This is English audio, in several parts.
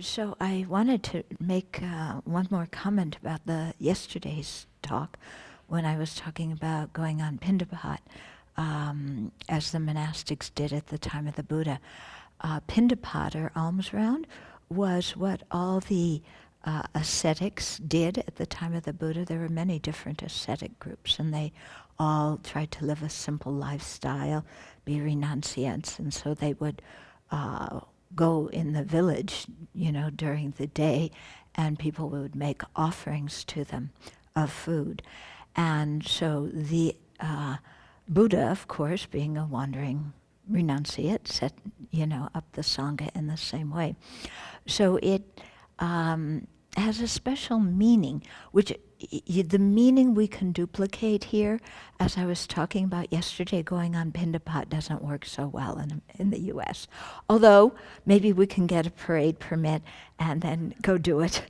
So I wanted to make one more comment about the yesterday's talk when I was talking about going on Pindapat, as the monastics did at the time of the Buddha. Pindapat, or alms round, was what all the ascetics did at the time of the Buddha. There were many different ascetic groups, and they all tried to live a simple lifestyle, be renunciants, and so they would go in the village, during the day, and people would make offerings to them of food. And so the Buddha, of course, being a wandering renunciate, set, up the Sangha in the same way. So it has a special meaning, which the meaning we can duplicate here, as I was talking about yesterday, going on Pindapat doesn't work so well in the US. Although maybe we can get a parade permit and then go do it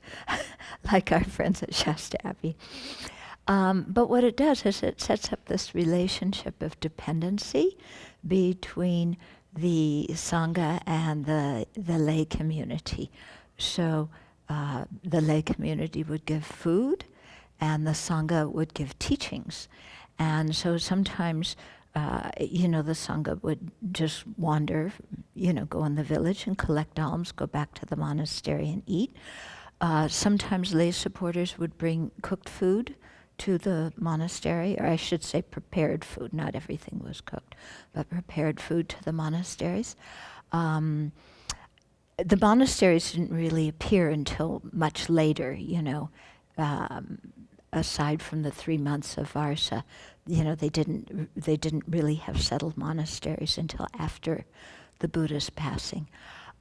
like our friends at Shasta Abbey. But what it does is it sets up this relationship of dependency between the Sangha and the lay community. So the lay community would give food, and the Sangha would give teachings. And so sometimes, the Sangha would just wander, go in the village and collect alms, go back to the monastery and eat. Sometimes lay supporters would bring cooked food to the monastery, or I should say prepared food. Not everything was cooked, but prepared food to the monasteries. The monasteries didn't really appear until much later, aside from the 3 months of Varsa. They didn't really have settled monasteries until after the Buddha's passing.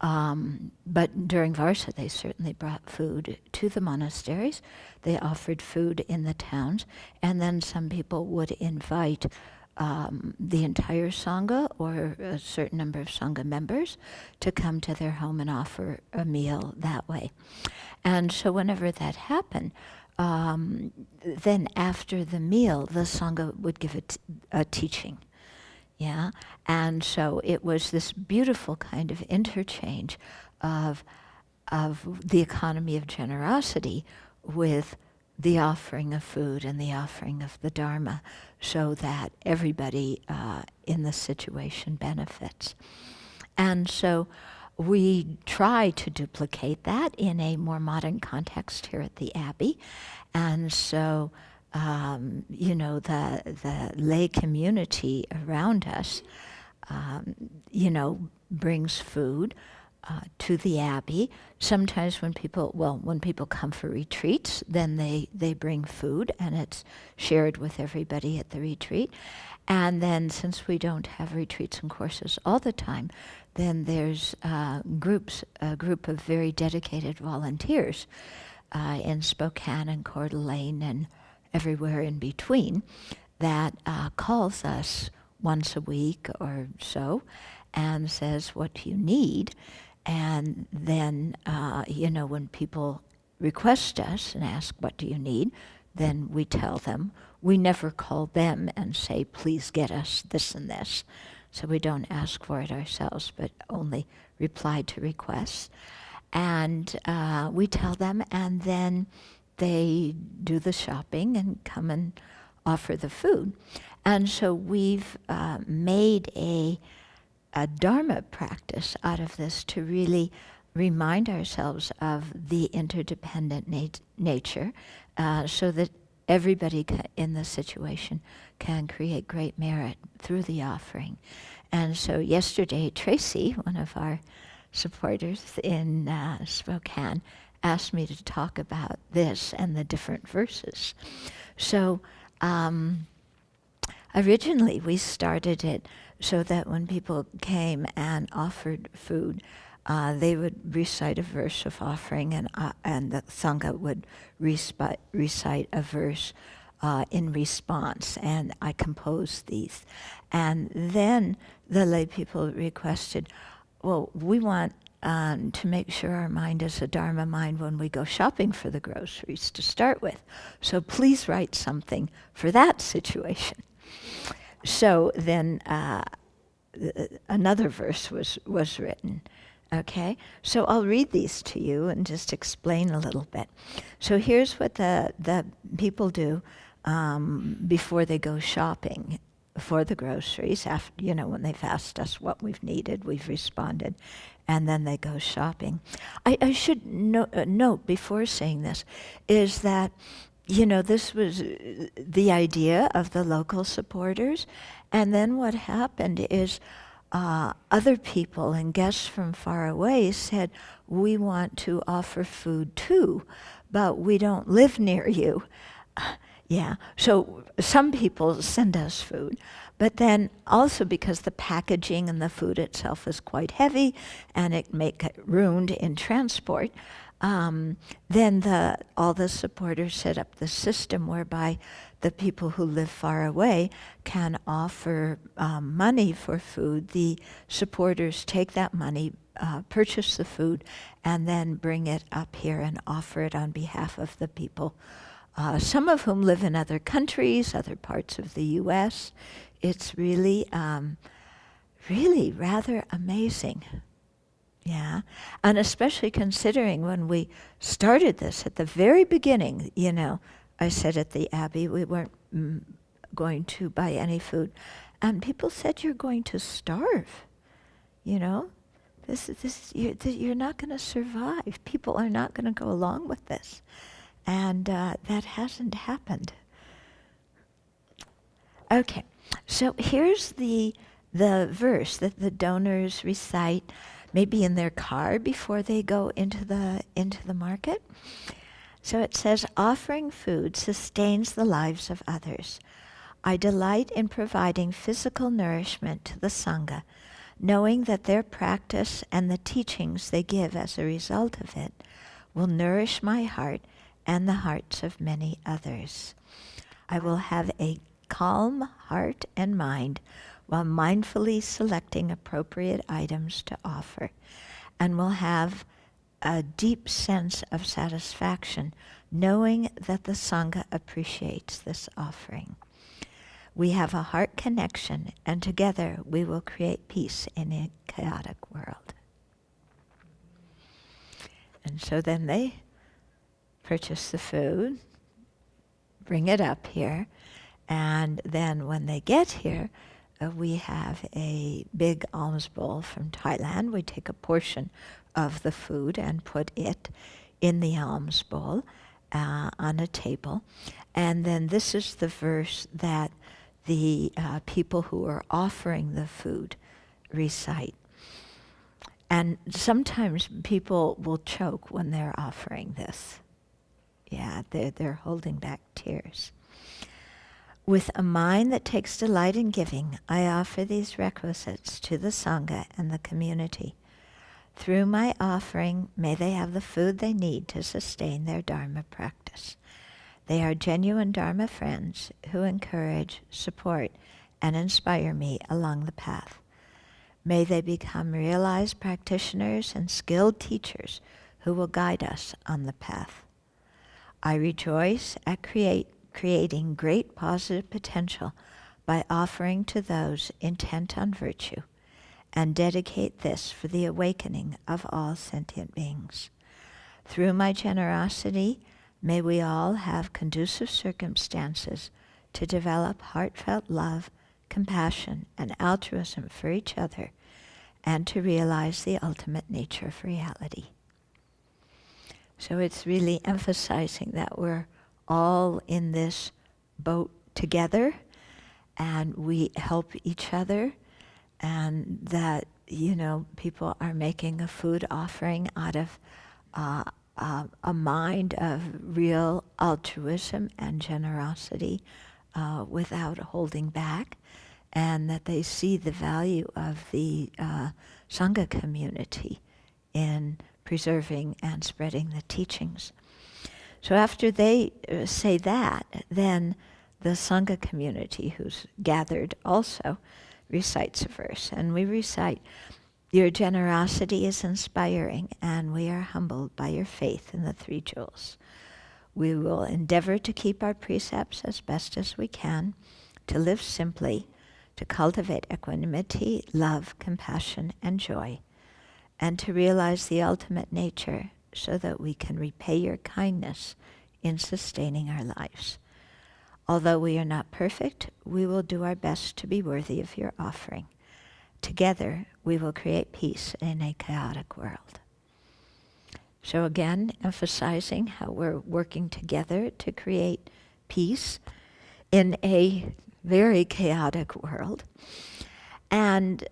But during Varsa, they certainly brought food to the monasteries. They offered food in the towns, and then some people would invite the entire Sangha or a certain number of Sangha members to come to their home and offer a meal that way. And so whenever that happened, then after the meal, the Sangha would give a teaching. Yeah, and so it was this beautiful kind of interchange of the economy of generosity with the offering of food and the offering of the Dharma, so that everybody in the situation benefits. And so we try to duplicate that in a more modern context here at the Abbey. And so the lay community around us, brings food to the Abbey. Sometimes when people come for retreats, then they bring food, and it's shared with everybody at the retreat. And then since we don't have retreats and courses all the time, then there's a group of very dedicated volunteers in Spokane and Coeur d'Alene and everywhere in between that calls us once a week or so and says, what do you need? And then, when people request us and ask, what do you need? Then we tell them. We never call them and say, please get us this and this. So we don't ask for it ourselves, but only reply to requests. And we tell them, and then they do the shopping and come and offer the food. And so we've made a Dharma practice out of this to really remind ourselves of the interdependent nature, so that everybody in the situation can create great merit through the offering. And so yesterday, Tracy, one of our supporters in Spokane, asked me to talk about this and the different verses. So originally we started it so that when people came and offered food, they would recite a verse of offering, and the Sangha would recite a verse in response, and I composed these. And then the lay people requested, well, we want to make sure our mind is a Dharma mind when we go shopping for the groceries to start with. So please write something for that situation. So then another verse was written, Okay, so I'll read these to you and just explain a little bit. So here's what the people do before they go shopping for the groceries. After, when they've asked us what we've needed, we've responded, and then they go shopping. I should note before saying this is that this was the idea of the local supporters, and then what happened is other people and guests from far away said, we want to offer food too, but we don't live near you. Yeah, so some people send us food, but then also because the packaging and the food itself is quite heavy and it may get ruined in transport, then all the supporters set up the system whereby the people who live far away can offer money for food. The supporters take that money, purchase the food, and then bring it up here and offer it on behalf of the people, some of whom live in other countries, other parts of the U.S. It's really, really rather amazing. Yeah, and especially considering when we started this at the very beginning, I said at the Abbey we weren't going to buy any food, and people said you're going to starve. You're not going to survive. People are not going to go along with this, and that hasn't happened. Okay, so here's the verse that the donors recite, maybe in their car before they go into the market. So it says, offering food sustains the lives of others. I delight in providing physical nourishment to the Sangha, knowing that their practice and the teachings they give as a result of it will nourish my heart and the hearts of many others. I will have a calm heart and mind while mindfully selecting appropriate items to offer, and will have a deep sense of satisfaction knowing that the Sangha appreciates this offering. We have a heart connection, and together we will create peace in a chaotic world. And so then they purchase the food, bring it up here, and then when they get here, we have a big alms bowl from Thailand. We take a portion of the food and put it in the alms bowl on a table. And then this is the verse that the people who are offering the food recite. And sometimes people will choke when they're offering this. Yeah, they're holding back tears. With a mind that takes delight in giving, I offer these requisites to the Sangha and the community. Through my offering, may they have the food they need to sustain their Dharma practice. They are genuine Dharma friends who encourage, support, and inspire me along the path. May they become realized practitioners and skilled teachers who will guide us on the path. I rejoice at creating great positive potential by offering to those intent on virtue, and dedicate this for the awakening of all sentient beings. Through my generosity, may we all have conducive circumstances to develop heartfelt love, compassion, and altruism for each other, and to realize the ultimate nature of reality. So it's really emphasizing that we're all in this boat together, and we help each other, and that, people are making a food offering out of a mind of real altruism and generosity without holding back, and that they see the value of the Sangha community in preserving and spreading the teachings. So after they say that, then the Sangha community, who's gathered also, recites a verse. And we recite, "Your generosity is inspiring, and we are humbled by your faith in the three jewels. We will endeavor to keep our precepts as best as we can, to live simply, to cultivate equanimity, love, compassion, and joy. and to realize the ultimate nature so that we can repay your kindness in sustaining our lives. Although we are not perfect, we will do our best to be worthy of your offering. Together, we will create peace in a chaotic world. So again, emphasizing how we're working together to create peace in a very chaotic world. And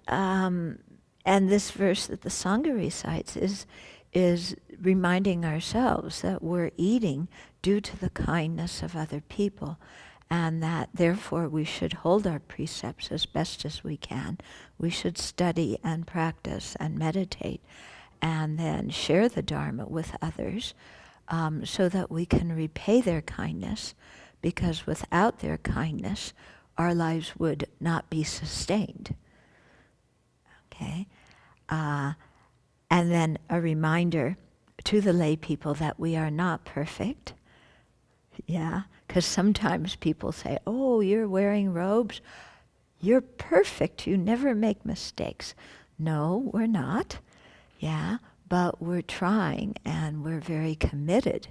this verse that the Sangha recites is reminding ourselves that we're eating due to the kindness of other people, and that therefore we should hold our precepts as best as we can. We should study and practice and meditate, and then share the Dharma with others, so that we can repay their kindness, because without their kindness, our lives would not be sustained. Okay? And then a reminder to the lay people that we are not perfect. Yeah, because sometimes people say, oh, you're wearing robes. You're perfect. You never make mistakes. No, we're not. Yeah, but we're trying, and we're very committed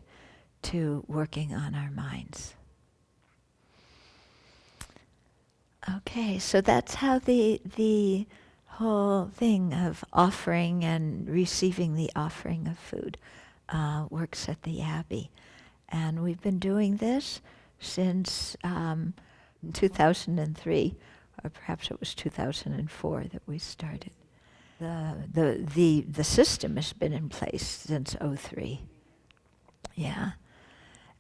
to working on our minds. Okay, so that's how the whole thing of offering and receiving the offering of food works at the Abbey. And we've been doing this since 2003, or perhaps it was 2004 that we started. The system has been in place since '03. Yeah.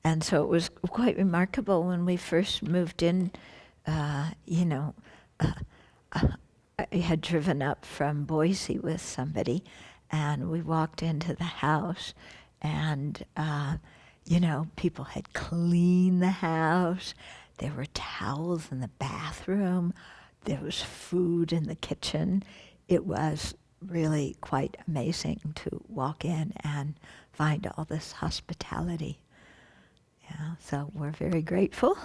And so it was quite remarkable when we first moved in. I had driven up from Boise with somebody, and we walked into the house, and people had cleaned the house. There were towels in the bathroom. There was food in the kitchen. It was really quite amazing to walk in and find all this hospitality. Yeah, so we're very grateful,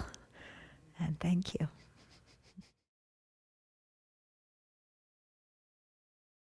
and thank you.